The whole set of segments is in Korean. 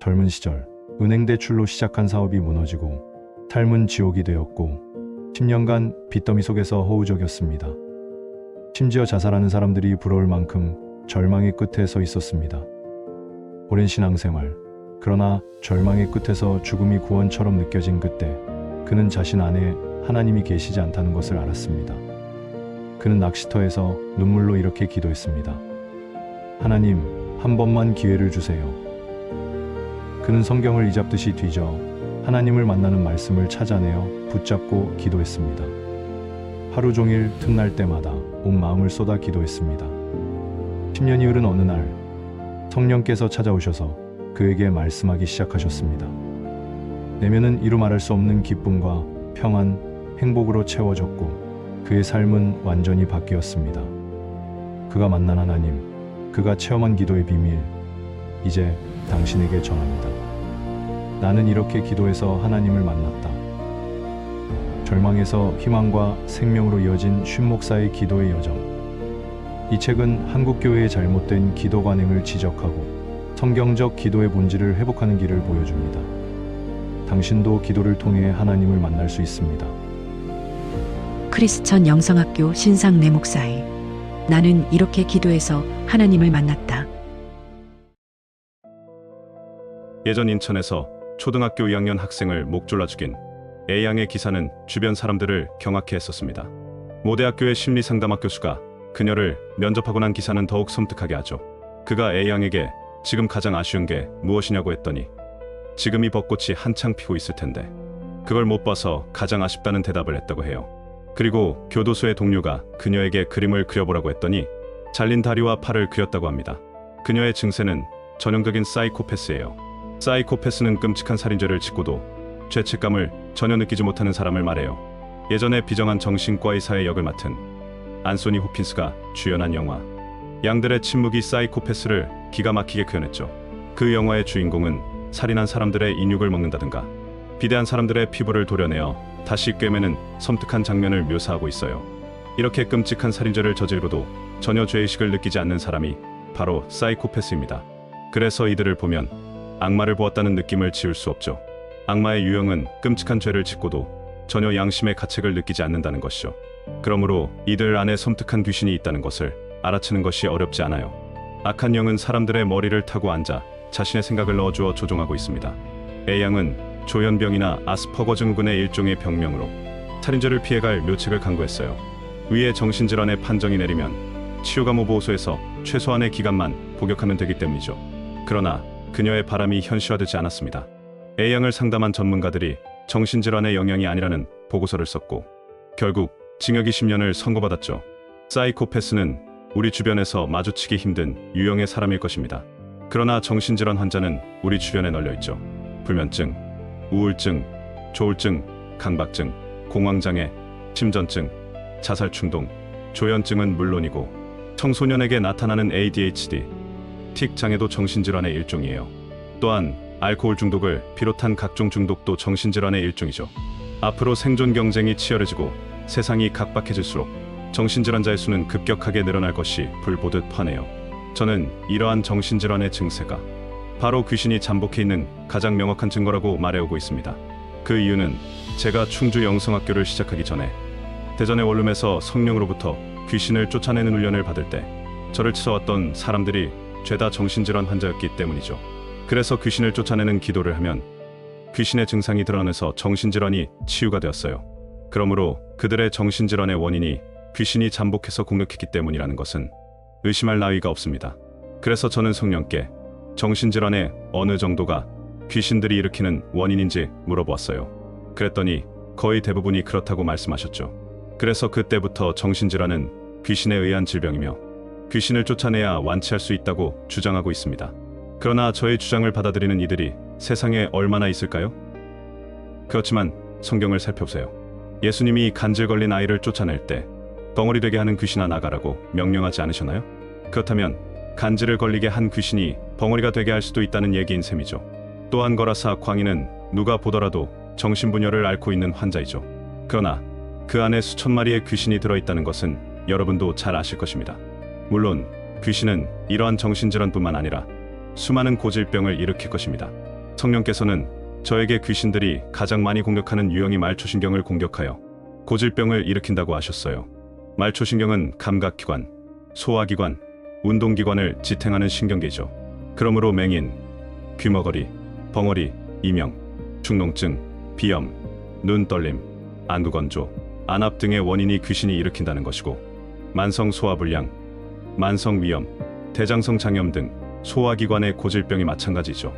젊은 시절 은행 대출로 시작한 사업이 무너지고 삶은 지옥이 되었고 10년간 빚더미 속에서 허우적였습니다. 심지어 자살하는 사람들이 부러울 만큼 절망의 끝에 서 있었습니다. 오랜 신앙생활, 그러나 절망의 끝에서 죽음이 구원처럼 느껴진 그때 그는 자신 안에 하나님이 계시지 않다는 것을 알았습니다. 그는 낚시터에서 눈물로 이렇게 기도했습니다. 하나님, 한 번만 기회를 주세요. 그는 성경을 이잡듯이 뒤져 하나님을 만나는 말씀을 찾아내어 붙잡고 기도했습니다. 하루 종일 틈날 때마다 온 마음을 쏟아 기도했습니다. 10년이 흐른 어느 날 성령께서 찾아오셔서 그에게 말씀하기 시작하셨습니다. 내면은 이루 말할 수 없는 기쁨과 평안, 행복으로 채워졌고 그의 삶은 완전히 바뀌었습니다. 그가 만난 하나님, 그가 체험한 기도의 비밀, 이제 당신에게 전합니다. 나는 이렇게 기도해서 하나님을 만났다. 절망에서 희망과 생명으로 이어진 쉰 목사의 기도의 여정. 이 책은 한국교회의 잘못된 기도 관행을 지적하고 성경적 기도의 본질을 회복하는 길을 보여줍니다. 당신도 기도를 통해 하나님을 만날 수 있습니다. 크리스천 영성학교 신상내 목사의 나는 이렇게 기도해서 하나님을 만났다. 예전 인천에서 초등학교 2학년 학생을 목 졸라 죽인 A양의 기사는 주변 사람들을 경악해 했었습니다. 모 대학교의 심리상담학 교수가 그녀를 면접하고 난 기사는 더욱 섬뜩하게 하죠. 그가 A양에게 지금 가장 아쉬운 게 무엇이냐고 했더니 지금 이 벚꽃이 한창 피고 있을 텐데 그걸 못 봐서 가장 아쉽다는 대답을 했다고 해요. 그리고 교도소의 동료가 그녀에게 그림을 그려보라고 했더니 잘린 다리와 팔을 그렸다고 합니다. 그녀의 증세는 전형적인 사이코패스예요. 사이코패스는 끔찍한 살인죄를 짓고도 죄책감을 전혀 느끼지 못하는 사람을 말해요. 예전에 비정한 정신과 의사의 역을 맡은 안소니 호핀스가 주연한 영화 양들의 침묵이 사이코패스를 기가 막히게 표현했죠. 그 영화의 주인공은 살인한 사람들의 인육을 먹는다든가 비대한 사람들의 피부를 도려내어 다시 꿰매는 섬뜩한 장면을 묘사하고 있어요. 이렇게 끔찍한 살인죄를 저지르고도 전혀 죄의식을 느끼지 않는 사람이 바로 사이코패스입니다. 그래서 이들을 보면 악마를 보았다는 느낌을 지울 수 없죠. 악마의 유형은 끔찍한 죄를 짓고도 전혀 양심의 가책을 느끼지 않는다는 것이죠. 그러므로 이들 안에 섬뜩한 귀신이 있다는 것을 알아채는 것이 어렵지 않아요. 악한 영은 사람들의 머리를 타고 앉아 자신의 생각을 넣어주어 조종하고 있습니다. A양은 조현병이나 아스퍼거 증후군의 일종의 병명으로 살인죄를 피해갈 묘책을 강구했어요. 위에 정신질환의 판정이 내리면 치유감호보호소에서 최소한의 기간만 복역하면 되기 때문이죠. 그러나 그녀의 바람이 현실화되지 않았습니다. A양을 상담한 전문가들이 정신질환의 영향이 아니라는 보고서를 썼고 결국 징역 20년을 선고받았죠. 사이코패스는 우리 주변에서 마주치기 힘든 유형의 사람일 것입니다. 그러나 정신질환 환자는 우리 주변에 널려있죠. 불면증, 우울증, 조울증, 강박증, 공황장애, 심전증, 자살충동, 조현증은 물론이고 청소년에게 나타나는 ADHD, 틱 장애도 정신질환의 일종이에요. 또한 알코올 중독을 비롯한 각종 중독도 정신질환의 일종이죠. 앞으로 생존 경쟁이 치열해지고 세상이 각박해질수록 정신질환자의 수는 급격하게 늘어날 것이 불보듯 뻔해요. 저는 이러한 정신질환의 증세가 바로 귀신이 잠복해 있는 가장 명확한 증거라고 말해오고 있습니다. 그 이유는 제가 충주 영성학교를 시작하기 전에 대전의 원룸에서 성령으로부터 귀신을 쫓아내는 훈련을 받을 때 저를 치서왔던 사람들이 죄다 정신질환 환자였기 때문이죠. 그래서 귀신을 쫓아내는 기도를 하면 귀신의 증상이 드러나면서 정신질환이 치유가 되었어요. 그러므로 그들의 정신질환의 원인이 귀신이 잠복해서 공격했기 때문이라는 것은 의심할 나위가 없습니다. 그래서 저는 성령께 정신질환의 어느 정도가 귀신들이 일으키는 원인인지 물어보았어요. 그랬더니 거의 대부분이 그렇다고 말씀하셨죠. 그래서 그때부터 정신질환은 귀신에 의한 질병이며 귀신을 쫓아내야 완치할 수 있다고 주장하고 있습니다. 그러나 저의 주장을 받아들이는 이들이 세상에 얼마나 있을까요? 그렇지만 성경을 살펴보세요. 예수님이 간질 걸린 아이를 쫓아낼 때 덩어리 되게 하는 귀신아 나가라고 명령하지 않으셨나요? 그렇다면 간질을 걸리게 한 귀신이 벙어리가 되게 할 수도 있다는 얘기인 셈이죠. 또한 거라사 광인은 누가 보더라도 정신분열을 앓고 있는 환자이죠. 그러나 그 안에 수천 마리의 귀신이 들어있다는 것은 여러분도 잘 아실 것입니다. 물론 귀신은 이러한 정신질환뿐만 아니라 수많은 고질병을 일으킬 것입니다. 성령께서는 저에게 귀신들이 가장 많이 공격하는 유형이 말초신경을 공격하여 고질병을 일으킨다고 하셨어요. 말초신경은 감각기관, 소화기관, 운동기관을 지탱하는 신경계죠. 그러므로 맹인, 귀머거리, 벙어리, 이명, 축농증, 비염, 눈떨림, 안구건조, 안압 등의 원인이 귀신이 일으킨다는 것이고, 만성 소화불량, 만성 위염, 대장성 장염 등 소화기관의 고질병이 마찬가지죠.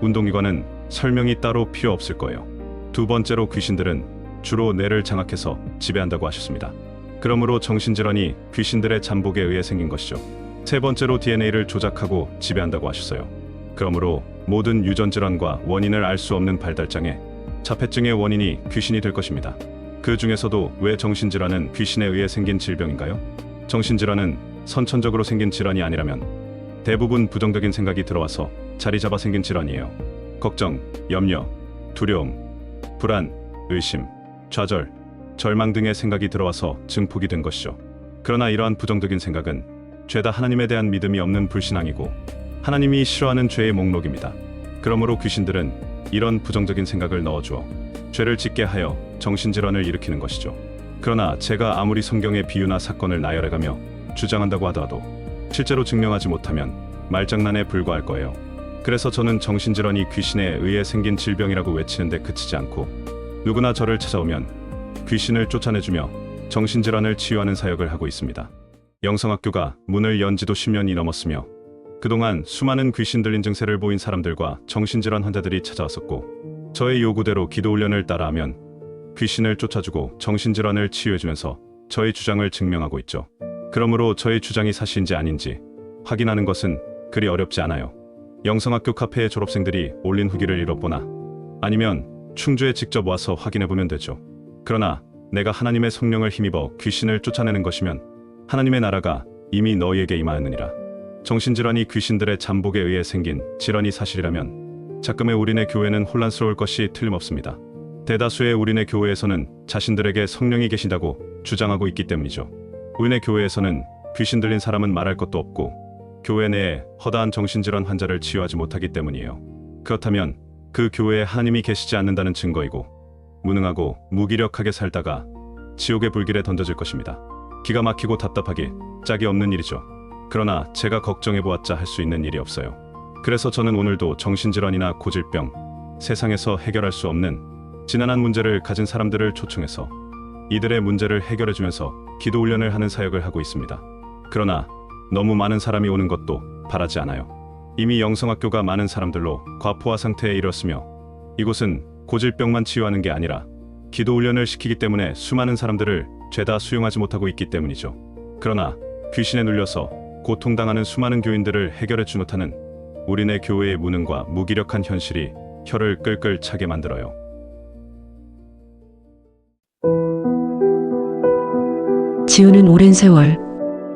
운동기관은 설명이 따로 필요 없을 거예요. 두 번째로 귀신들은 주로 뇌를 장악해서 지배한다고 하셨습니다. 그러므로 정신질환이 귀신들의 잠복에 의해 생긴 것이죠. 세 번째로 DNA를 조작하고 지배한다고 하셨어요. 그러므로 모든 유전질환과 원인을 알 수 없는 발달장애, 자폐증의 원인이 귀신이 될 것입니다. 그 중에서도 왜 정신질환은 귀신에 의해 생긴 질병인가요? 정신질환은 선천적으로 생긴 질환이 아니라면 대부분 부정적인 생각이 들어와서 자리 잡아 생긴 질환이에요. 걱정, 염려, 두려움, 불안, 의심, 좌절, 절망 등의 생각이 들어와서 증폭이 된 것이죠. 그러나 이러한 부정적인 생각은 죄다 하나님에 대한 믿음이 없는 불신앙이고 하나님이 싫어하는 죄의 목록입니다. 그러므로 귀신들은 이런 부정적인 생각을 넣어주어 죄를 짓게 하여 정신질환을 일으키는 것이죠. 그러나 제가 아무리 성경의 비유나 사건을 나열해가며 주장한다고 하더라도 실제로 증명하지 못하면 말장난에 불과할 거예요. 그래서 저는 정신질환이 귀신에 의해 생긴 질병이라고 외치는데 그치지 않고 누구나 저를 찾아오면 귀신을 쫓아내주며 정신질환을 치유하는 사역을 하고 있습니다. 영성학교가 문을 연 지도 10년이 넘었으며 그동안 수많은 귀신 들린 증세를 보인 사람들과 정신질환 환자들이 찾아왔었고, 저의 요구대로 기도훈련을 따라하면 귀신을 쫓아주고 정신질환을 치유해주면서 저의 주장을 증명하고 있죠. 그러므로 저의 주장이 사실인지 아닌지 확인하는 것은 그리 어렵지 않아요. 영성학교 카페의 졸업생들이 올린 후기를 읽어보나 아니면 충주에 직접 와서 확인해보면 되죠. 그러나 내가 하나님의 성령을 힘입어 귀신을 쫓아내는 것이면 하나님의 나라가 이미 너희에게 임하였느니라. 정신질환이 귀신들의 잠복에 의해 생긴 질환이 사실이라면 작금의 우리네 교회는 혼란스러울 것이 틀림없습니다. 대다수의 우리네 교회에서는 자신들에게 성령이 계신다고 주장하고 있기 때문이죠. 우리네 교회에서는 귀신 들린 사람은 말할 것도 없고 교회 내에 허다한 정신질환 환자를 치유하지 못하기 때문이에요. 그렇다면 그 교회에 하나님이 계시지 않는다는 증거이고 무능하고 무기력하게 살다가 지옥의 불길에 던져질 것입니다. 기가 막히고 답답하기 짝이 없는 일이죠. 그러나 제가 걱정해보았자 할 수 있는 일이 없어요. 그래서 저는 오늘도 정신질환이나 고질병, 세상에서 해결할 수 없는 지난한 문제를 가진 사람들을 초청해서 이들의 문제를 해결해주면서 기도훈련을 하는 사역을 하고 있습니다. 그러나 너무 많은 사람이 오는 것도 바라지 않아요. 이미 영성학교가 많은 사람들로 과포화 상태에 이르렀으며 이곳은 고질병만 치유하는 게 아니라 기도훈련을 시키기 때문에 수많은 사람들을 죄다 수용하지 못하고 있기 때문이죠. 그러나 귀신에 눌려서 고통당하는 수많은 교인들을 해결해주지 못하는 우리네 교회의 무능과 무기력한 현실이 혀를 끌끌 차게 만들어요. 지우는 오랜 세월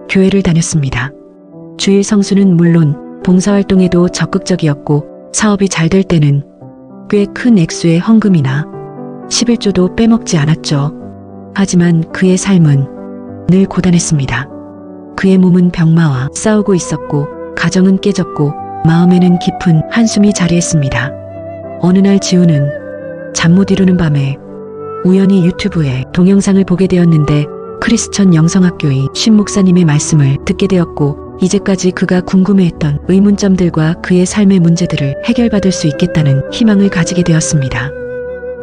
교회를 다녔습니다. 주일 성수는 물론 봉사활동에도 적극적이었고 사업이 잘 될 때는 꽤 큰 액수의 헌금이나 11조도 빼먹지 않았죠. 하지만 그의 삶은 늘 고단했습니다. 그의 몸은 병마와 싸우고 있었고 가정은 깨졌고 마음에는 깊은 한숨이 자리했습니다. 어느 날 지우는 잠 못 이루는 밤에 우연히 유튜브에 동영상을 보게 되었는데 크리스천 영성학교의 신 목사님의 말씀을 듣게 되었고 이제까지 그가 궁금해했던 의문점들과 그의 삶의 문제들을 해결받을 수 있겠다는 희망을 가지게 되었습니다.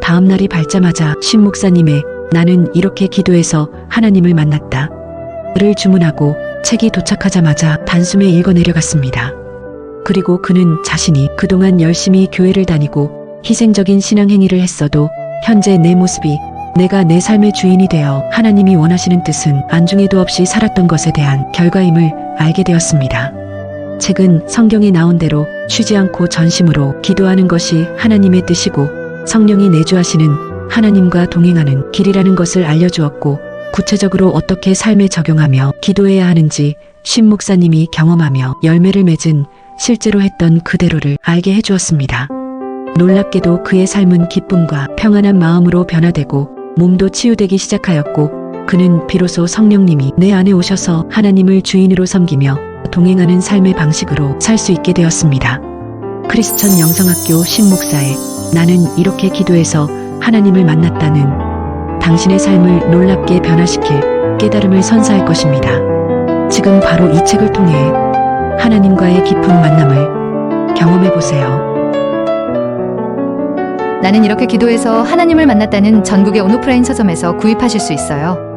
다음 날이 밝자마자 신 목사님의 나는 이렇게 기도해서 하나님을 만났다 를 주문하고 책이 도착하자마자 단숨에 읽어 내려갔습니다. 그리고 그는 자신이 그동안 열심히 교회를 다니고 희생적인 신앙 행위를 했어도 현재 내 모습이 내가 내 삶의 주인이 되어 하나님이 원하시는 뜻은 안중에도 없이 살았던 것에 대한 결과임을 알게 되었습니다. 책은 성경에 나온 대로 쉬지 않고 전심으로 기도하는 것이 하나님의 뜻이고 성령이 내주하시는 하나님과 동행하는 길이라는 것을 알려주었고 구체적으로 어떻게 삶에 적용하며 기도해야 하는지 신 목사님이 경험하며 열매를 맺은 실제로 했던 그대로를 알게 해주었습니다. 놀랍게도 그의 삶은 기쁨과 평안한 마음으로 변화되고 몸도 치유되기 시작하였고 그는 비로소 성령님이 내 안에 오셔서 하나님을 주인으로 섬기며 동행하는 삶의 방식으로 살 수 있게 되었습니다. 크리스천 영성학교 신목사의 나는 이렇게 기도해서 하나님을 만났다는 당신의 삶을 놀랍게 변화시킬 깨달음을 선사할 것입니다. 지금 바로 이 책을 통해 하나님과의 깊은 만남을 경험해 보세요. 나는 이렇게 기도해서 하나님을 만났다는 전국의 온오프라인 서점에서 구입하실 수 있어요.